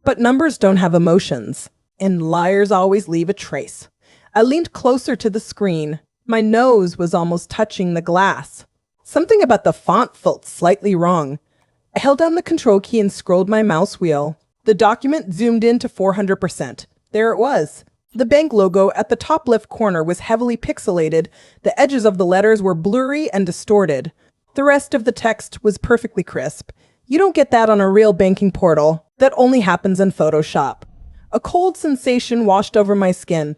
But numbers don't have emotions, and liars always leave a trace. I leaned closer to the screen. My nose was almost touching the glass. Something about the font felt slightly wrong. I held down the control key and scrolled my mouse wheel. The document zoomed in to 400%. There it was. The bank logo at the top left corner was heavily pixelated. The edges of the letters were blurry and distorted. The rest of the text was perfectly crisp. You don't get that on a real banking portal. That only happens in Photoshop. A cold sensation washed over my skin.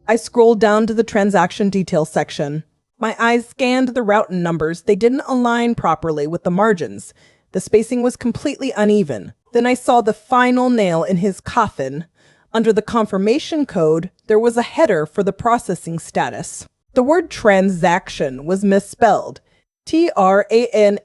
I scrolled down to the transaction details section. My eyes scanned the route and numbers. They didn't align properly with the margins. The spacing was completely uneven. Then I saw the final nail in his coffin. Under the confirmation code, there was a header for the processing status. The word transaction was misspelled. Transaction.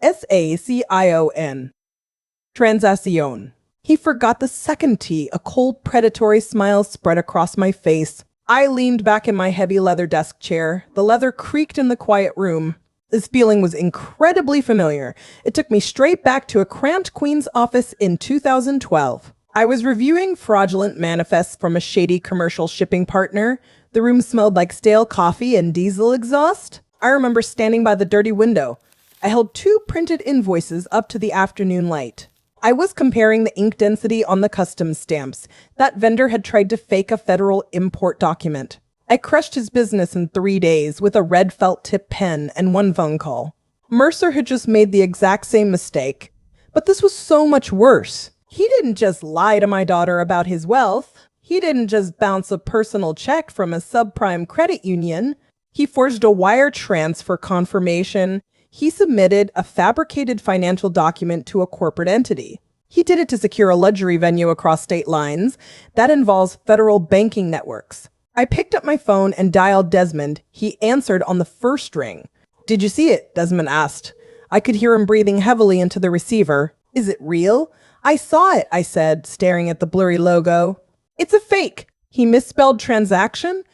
Transacion. He forgot the second T. A cold, predatory smile spread across my face. I leaned back in my heavy leather desk chair. The leather creaked in the quiet room. This feeling was incredibly familiar. It took me straight back to a cramped Queen's office in 2012. I was reviewing fraudulent manifests from a shady commercial shipping partner. The room smelled like stale coffee and diesel exhaust. I remember standing by the dirty window. I held 2 printed invoices up to the afternoon light. I was comparing the ink density on the customs stamps. That vendor had tried to fake a federal import document. I crushed his business in 3 days with a red felt tip pen and 1 phone call. Mercer had just made the exact same mistake. But this was so much worse. He didn't just lie to my daughter about his wealth. He didn't just bounce a personal check from a subprime credit union. He forged a wire transfer confirmation. He submitted a fabricated financial document to a corporate entity. He did it to secure a luxury venue across state lines. That involves federal banking networks. I picked up my phone and dialed Desmond. He answered on the first ring. "Did you see it?" Desmond asked. I could hear him breathing heavily into the receiver. "Is it real?" "I saw it," I said, staring at the blurry logo. "It's a fake." "He misspelled transaction?"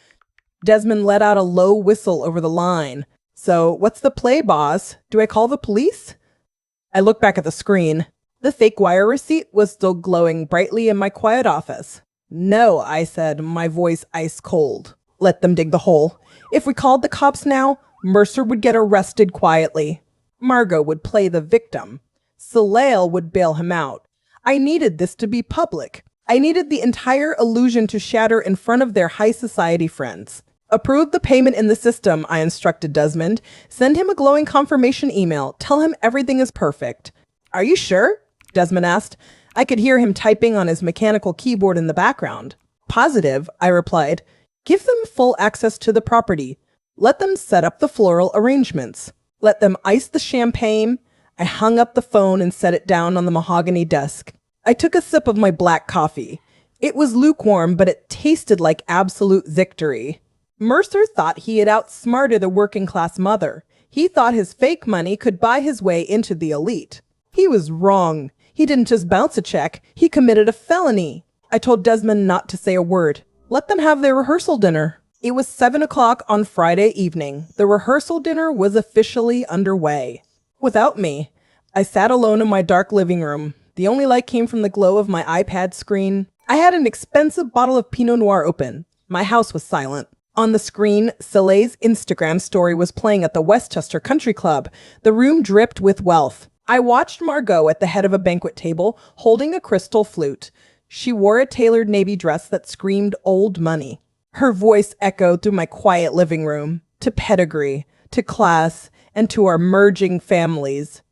Desmond let out a low whistle over the line. "So, what's the play, boss? Do I call the police?" I looked back at the screen. The fake wire receipt was still glowing brightly in my quiet office. "No," I said, my voice ice cold. "Let them dig the hole. If we called the cops now, Mercer would get arrested quietly. Margot would play the victim. Soleil would bail him out. I needed this to be public. I needed the entire illusion to shatter in front of their high society friends. "Approve the payment in the system," I instructed Desmond. "Send him a glowing confirmation email. Tell him everything is perfect." "Are you sure?" Desmond asked. I could hear him typing on his mechanical keyboard in the background. "Positive," I replied. "Give them full access to the property. Let them set up the floral arrangements. Let them ice the champagne." I hung up the phone and set it down on the mahogany desk. I took a sip of my black coffee. It was lukewarm, but it tasted like absolute victory. Mercer thought he had outsmarted a working-class mother. He thought his fake money could buy his way into the elite. He was wrong. He didn't just bounce a check, he committed a felony. I told Desmond not to say a word. Let them have their rehearsal dinner. It was 7 o'clock on Friday evening. The rehearsal dinner was officially underway. Without me, I sat alone in my dark living room. The only light came from the glow of my iPad screen. I had an expensive bottle of Pinot Noir open. My house was silent. On the screen, Soleil's Instagram story was playing at the Westchester Country Club. The room dripped with wealth. I watched Margot at the head of a banquet table, holding a crystal flute. She wore a tailored navy dress that screamed old money. Her voice echoed through my quiet living room, to pedigree, to class, and to our merging families.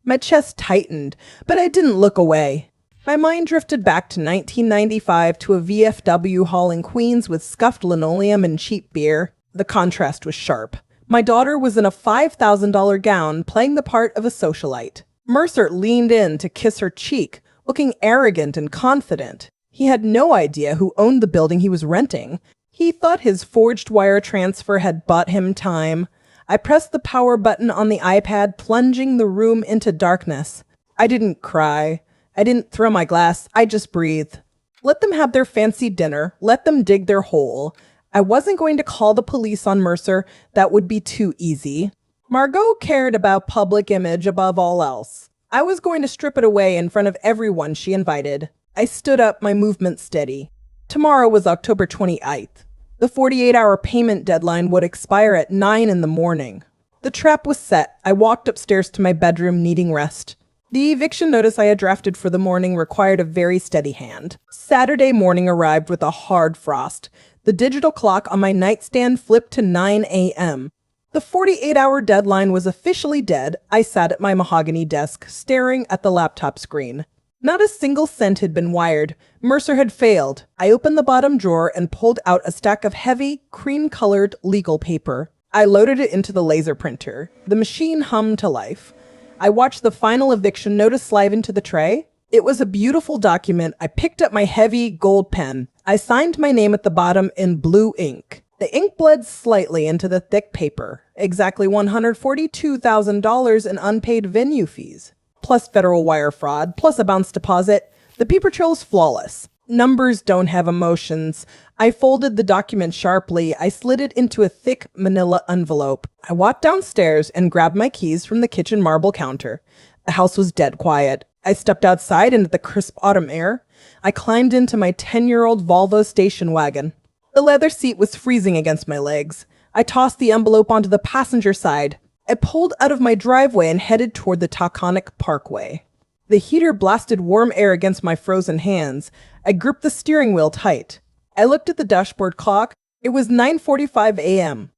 My chest tightened, but I didn't look away. My mind drifted back to 1995 to a VFW hall in Queens with scuffed linoleum and cheap beer. The contrast was sharp. My daughter was in a $5,000 gown playing the part of a socialite. Mercer leaned in to kiss her cheek, looking arrogant and confident. He had no idea who owned the building he was renting. He thought his forged wire transfer had bought him time. I pressed the power button on the iPad, plunging the room into darkness. I didn't cry. I didn't throw my glass. I just breathed. Let them have their fancy dinner. Let them dig their hole. I wasn't going to call the police on Mercer. That would be too easy. Margot cared about public image above all else. I was going to strip it away in front of everyone she invited. I stood up, my movement steady. Tomorrow was October 28th. The 48-hour payment deadline would expire at 9 in the morning. The trap was set. I walked upstairs to my bedroom, needing rest. The eviction notice I had drafted for the morning required a very steady hand. Saturday morning arrived with a hard frost. The digital clock on my nightstand flipped to 9 a.m. The 48-hour deadline was officially dead. I sat at my mahogany desk, staring at the laptop screen. Not a single cent had been wired. Mercer had failed. I opened the bottom drawer and pulled out a stack of heavy, cream-colored legal paper. I loaded it into the laser printer. The machine hummed to life. I watched the final eviction notice slide into the tray. It was a beautiful document. I picked up my heavy gold pen. I signed my name at the bottom in blue ink. The ink bled slightly into the thick paper. Exactly $142,000 in unpaid venue fees, plus federal wire fraud, plus a bounce deposit. The paper trail is flawless. Numbers don't have emotions. I folded the document sharply. I slid it into a thick manila envelope. I walked downstairs and grabbed my keys from the kitchen marble counter. The house was dead quiet. I stepped outside into the crisp autumn air. I climbed into my 10-year-old Volvo station wagon. The leather seat was freezing against my legs. I tossed the envelope onto the passenger side. I pulled out of my driveway and headed toward the Taconic Parkway. The heater blasted warm air against my frozen hands. I gripped the steering wheel tight. I looked at the dashboard clock. It was 9:45 a.m.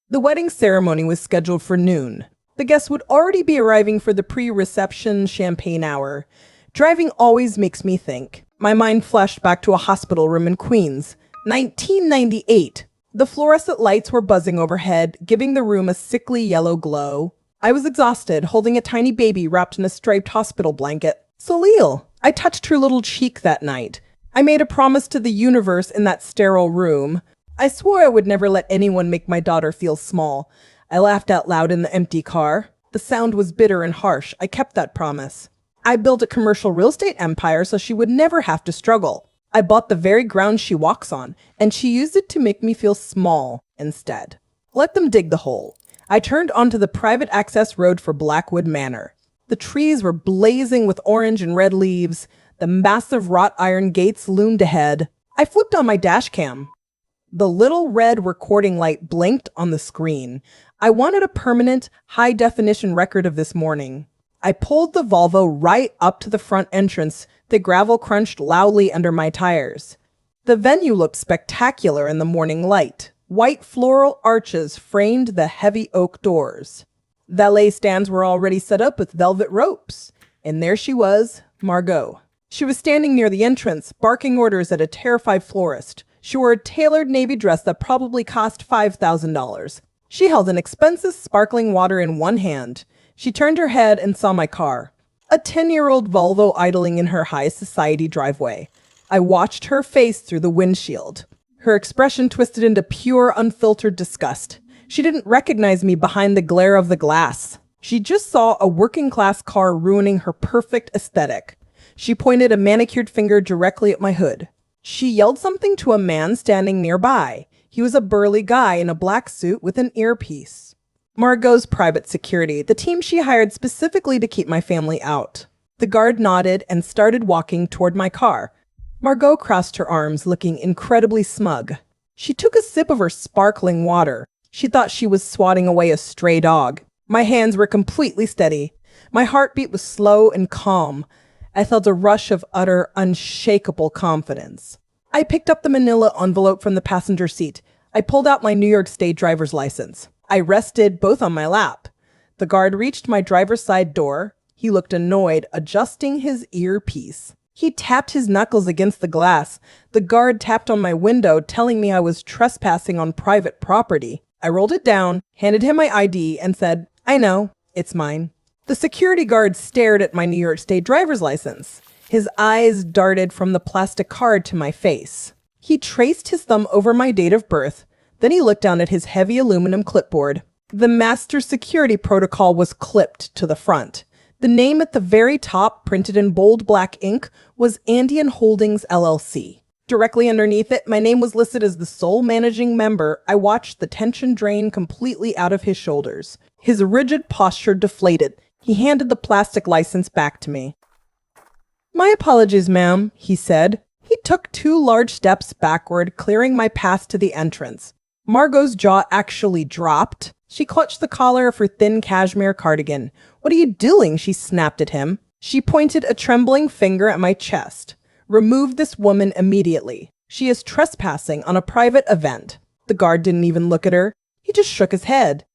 The wedding ceremony was scheduled for noon. The guests would already be arriving for the pre-reception champagne hour. Driving always makes me think. My mind flashed back to a hospital room in Queens. 1998. The fluorescent lights were buzzing overhead, giving the room a sickly yellow glow. I was exhausted, holding a tiny baby wrapped in a striped hospital blanket. Soleil! I touched her little cheek that night. I made a promise to the universe in that sterile room. I swore I would never let anyone make my daughter feel small. I laughed out loud in the empty car. The sound was bitter and harsh. I kept that promise. I built a commercial real estate empire so she would never have to struggle. I bought the very ground she walks on, and she used it to make me feel small instead. Let them dig the hole. I turned onto the private access road for Blackwood Manor. The trees were blazing with orange and red leaves. The massive wrought iron gates loomed ahead. I flipped on my dash cam. The little red recording light blinked on the screen. I wanted a permanent, high-definition record of this morning. I pulled the Volvo right up to the front entrance. The gravel crunched loudly under my tires. The venue looked spectacular in the morning light. White floral arches framed the heavy oak doors. Valet stands were already set up with velvet ropes. And there she was, Margot. She was standing near the entrance, barking orders at a terrified florist. She wore a tailored navy dress that probably cost $5,000. She held an expensive sparkling water in one hand. She turned her head and saw my car, a 10-year-old Volvo idling in her high society driveway. I watched her face through the windshield. Her expression twisted into pure, unfiltered disgust. She didn't recognize me behind the glare of the glass. She just saw a working-class car ruining her perfect aesthetic. She pointed a manicured finger directly at my hood. She yelled something to a man standing nearby. He was a burly guy in a black suit with an earpiece. Margot's private security, the team she hired specifically to keep my family out. The guard nodded and started walking toward my car. Margot crossed her arms, looking incredibly smug. She took a sip of her sparkling water. She thought she was swatting away a stray dog. My hands were completely steady. My heartbeat was slow and calm. I felt a rush of utter, unshakable confidence. I picked up the manila envelope from the passenger seat. I pulled out my New York State driver's license. I rested both on my lap. The guard reached my driver's side door. He looked annoyed, adjusting his earpiece. He tapped his knuckles against the glass. The guard tapped on my window, telling me I was trespassing on private property. I rolled it down, handed him my ID, and said, "I know, it's mine." The security guard stared at my New York State driver's license. His eyes darted from the plastic card to my face. He traced his thumb over my date of birth. Then he looked down at his heavy aluminum clipboard. The master security protocol was clipped to the front. The name at the very top, printed in bold black ink, was Andean Holdings, LLC. Directly underneath it, my name was listed as the sole managing member. I watched the tension drain completely out of his shoulders. His rigid posture deflated. He handed the plastic license back to me. "My apologies, ma'am," he said. He took 2 large steps backward, clearing my path to the entrance. Margot's jaw actually dropped. She clutched the collar of her thin cashmere cardigan. "What are you doing?" she snapped at him. She pointed a trembling finger at my chest. "Remove this woman immediately. She is trespassing on a private event." The guard didn't even look at her. He just shook his head.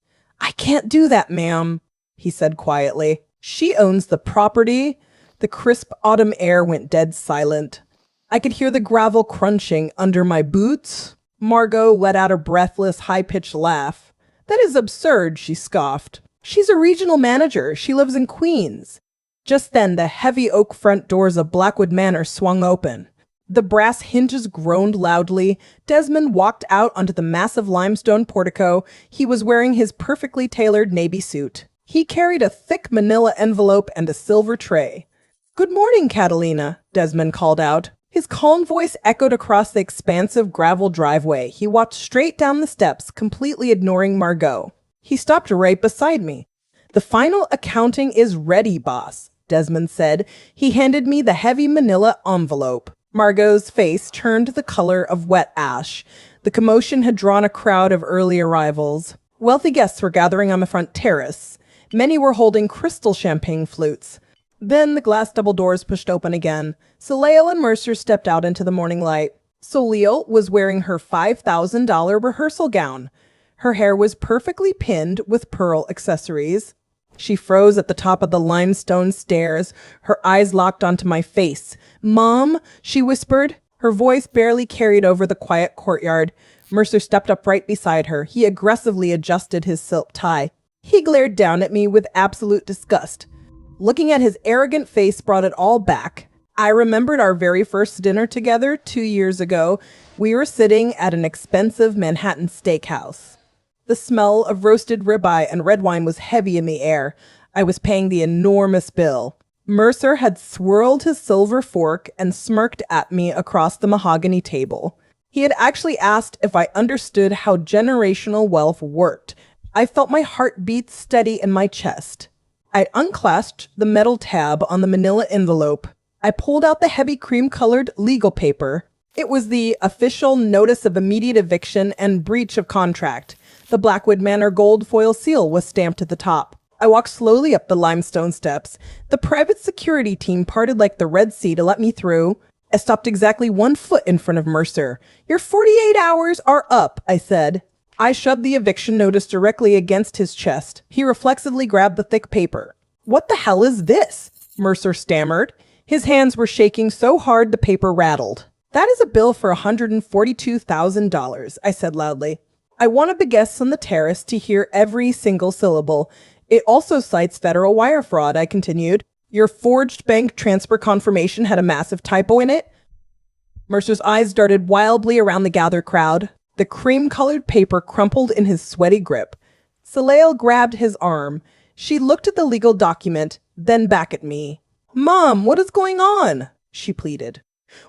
"I can't do that, ma'am," he said quietly. "She owns the property." The crisp autumn air went dead silent. I could hear the gravel crunching under my boots. Margot let out a breathless, high-pitched laugh. "That is absurd," she scoffed. "She's a regional manager. She lives in Queens." Just then, the heavy oak front doors of Blackwood Manor swung open. The brass hinges groaned loudly. Desmond walked out onto the massive limestone portico. He was wearing his perfectly tailored navy suit. He carried a thick manila envelope and a silver tray. "Good morning, Catalina," Desmond called out. His calm voice echoed across the expansive gravel driveway. He walked straight down the steps, completely ignoring Margot. He stopped right beside me. "The final accounting is ready, boss," Desmond said. He handed me the heavy manila envelope. Margot's face turned the color of wet ash. The commotion had drawn a crowd of early arrivals. Wealthy guests were gathering on the front terrace. Many were holding crystal champagne flutes. Then the glass double doors pushed open again. Soleil and Mercer stepped out into the morning light. Soleil was wearing her $5,000 rehearsal gown. Her hair was perfectly pinned with pearl accessories. She froze at the top of the limestone stairs, her eyes locked onto my face. "Mom," she whispered. Her voice barely carried over the quiet courtyard. Mercer stepped up right beside her. He aggressively adjusted his silk tie. He glared down at me with absolute disgust. Looking at his arrogant face brought it all back. I remembered our very first dinner together 2 years ago. We were sitting at an expensive Manhattan steakhouse. The smell of roasted ribeye and red wine was heavy in the air. I was paying the enormous bill. Mercer had swirled his silver fork and smirked at me across the mahogany table. He had actually asked if I understood how generational wealth worked. I felt my heart beat steady in my chest. I unclasped the metal tab on the manila envelope. I pulled out the heavy cream-colored legal paper. It was the official notice of immediate eviction and breach of contract. The Blackwood Manor gold foil seal was stamped at the top. I walked slowly up the limestone steps. The private security team parted like the Red Sea to let me through. I stopped exactly 1 foot in front of Mercer. "Your 48 hours are up," I said. I shoved the eviction notice directly against his chest. He reflexively grabbed the thick paper. "What the hell is this?" Mercer stammered. His hands were shaking so hard the paper rattled. "That is a bill for $142,000, I said loudly. I wanted the guests on the terrace to hear every single syllable. "It also cites federal wire fraud," I continued. "Your forged bank transfer confirmation had a massive typo in it." Mercer's eyes darted wildly around the gathered crowd. The cream-colored paper crumpled in his sweaty grip. Soleil grabbed his arm. She looked at the legal document, then back at me. "Mom, what is going on?" she pleaded.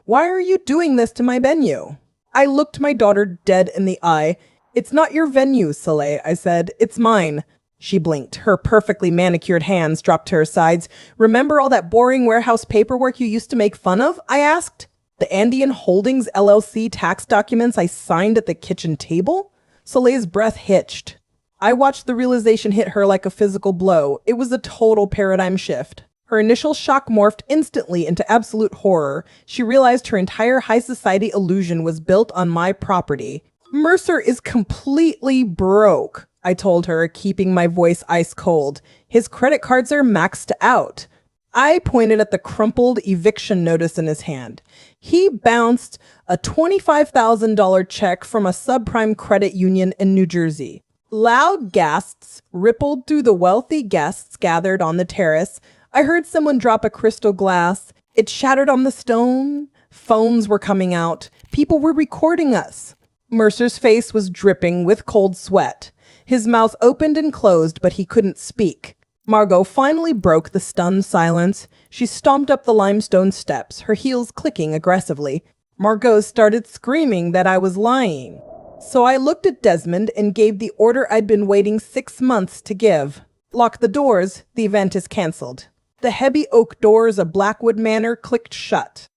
"Why are you doing this to my venue?" I looked my daughter dead in the eye. "It's not your venue, Soleil," I said. "It's mine." She blinked. Her perfectly manicured hands dropped to her sides. "Remember all that boring warehouse paperwork you used to make fun of?" I asked. "The Andean Holdings LLC tax documents I signed at the kitchen table?" Soleil's breath hitched. I watched the realization hit her like a physical blow. It was a total paradigm shift. Her initial shock morphed instantly into absolute horror. She realized her entire high society illusion was built on my property. "Mercer is completely broke," I told her, keeping my voice ice cold. "His credit cards are maxed out." I pointed at the crumpled eviction notice in his hand. He bounced a $25,000 check from a subprime credit union in New Jersey. Loud gasps rippled through the wealthy guests gathered on the terrace. I heard someone drop a crystal glass. It shattered on the stone. Phones were coming out. People were recording us. Mercer's face was dripping with cold sweat. His mouth opened and closed, but he couldn't speak. Margot finally broke the stunned silence. She stomped up the limestone steps, her heels clicking aggressively. Margot started screaming that I was lying. So I looked at Desmond and gave the order I'd been waiting 6 months to give. "Lock the doors. The event is cancelled." The heavy oak doors of Blackwood Manor clicked shut.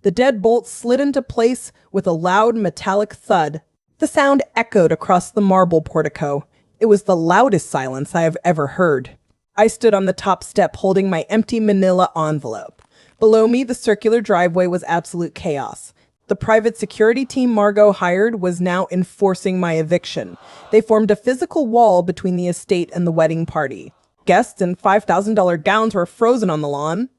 The deadbolt slid into place with a loud metallic thud. The sound echoed across the marble portico. It was the loudest silence I have ever heard. I stood on the top step holding my empty manila envelope. Below me, the circular driveway was absolute chaos. The private security team Margot hired was now enforcing my eviction. They formed a physical wall between the estate and the wedding party. Guests in $5,000 gowns were frozen on the lawn.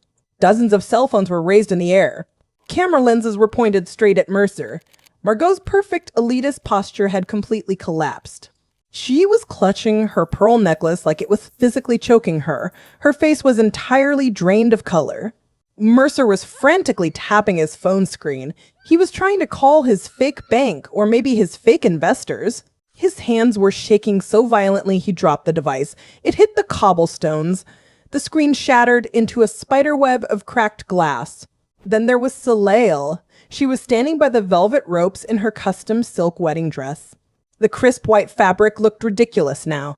Dozens of cell phones were raised in the air. Camera lenses were pointed straight at Mercer. Margot's perfect elitist posture had completely collapsed. She was clutching her pearl necklace like it was physically choking her. Her face was entirely drained of color. Mercer was frantically tapping his phone screen. He was trying to call his fake bank or maybe his fake investors. His hands were shaking so violently he dropped the device. It hit the cobblestones. The screen shattered into a spiderweb of cracked glass. Then there was Soleil. She was standing by the velvet ropes in her custom silk wedding dress. The crisp white fabric looked ridiculous now.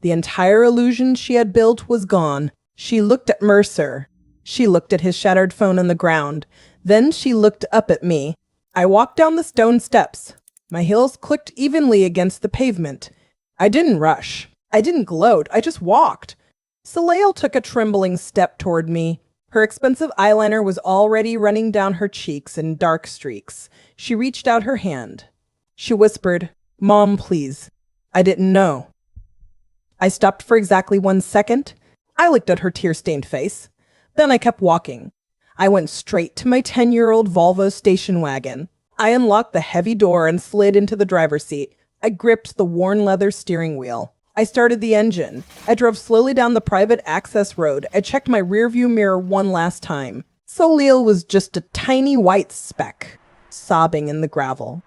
The entire illusion she had built was gone. She looked at Mercer. She looked at his shattered phone on the ground. Then she looked up at me. I walked down the stone steps. My heels clicked evenly against the pavement. I didn't rush. I didn't gloat. I just walked. Soleil took a trembling step toward me. Her expensive eyeliner was already running down her cheeks in dark streaks. She reached out her hand. She whispered, "Mom, please." I didn't know. I stopped for exactly 1 second. I looked at her tear-stained face. Then I kept walking. I went straight to my 10-year-old Volvo station wagon. I unlocked the heavy door and slid into the driver's seat. I gripped the worn leather steering wheel. I started the engine. I drove slowly down the private access road. I checked my rearview mirror one last time. Salil was just a tiny white speck, sobbing in the gravel.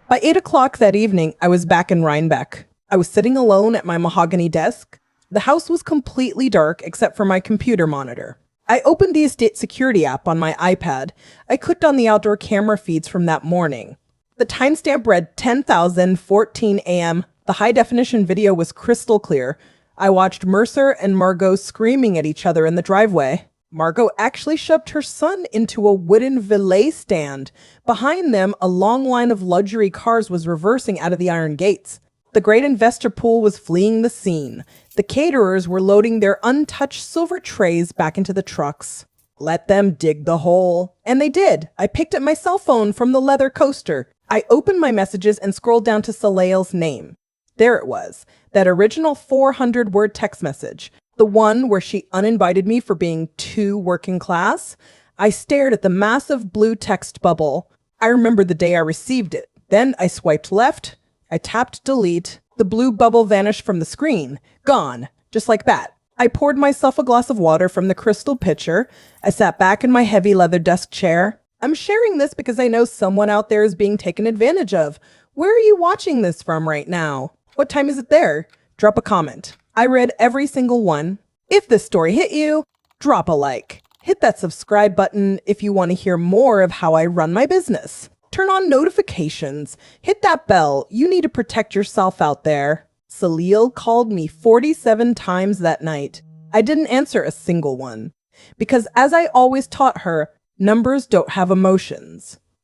By 8 o'clock that evening, I was back in Rhinebeck. I was sitting alone at my mahogany desk. The house was completely dark except for my computer monitor. I opened the estate security app on my iPad. I clicked on the outdoor camera feeds from that morning. The timestamp read 10:14 a.m. The high-definition video was crystal clear. I watched Mercer and Margot screaming at each other in the driveway. Margot actually shoved her son into a wooden valet stand. Behind them, a long line of luxury cars was reversing out of the iron gates. The great investor pool was fleeing the scene. The caterers were loading their untouched silver trays back into the trucks. Let them dig the hole. And they did. I picked up my cell phone from the leather coaster. I opened my messages and scrolled down to Salil's name. There it was, that original 400-word text message, the one where she uninvited me for being too working class. I stared at the massive blue text bubble. I remember the day I received it. Then I swiped left. I tapped delete. The blue bubble vanished from the screen. Gone. Just like that. I poured myself a glass of water from the crystal pitcher. I sat back in my heavy leather desk chair. I'm sharing this because I know someone out there is being taken advantage of. Where are you watching this from right now? What time is it there? Drop a comment. I read every single one. If this story hit you, drop a like. Hit that subscribe button if you want to hear more of how I run my business. Turn on notifications. Hit that bell. You need to protect yourself out there. Salil called me 47 times that night. I didn't answer a single one. Because as I always taught her, numbers don't have emotions.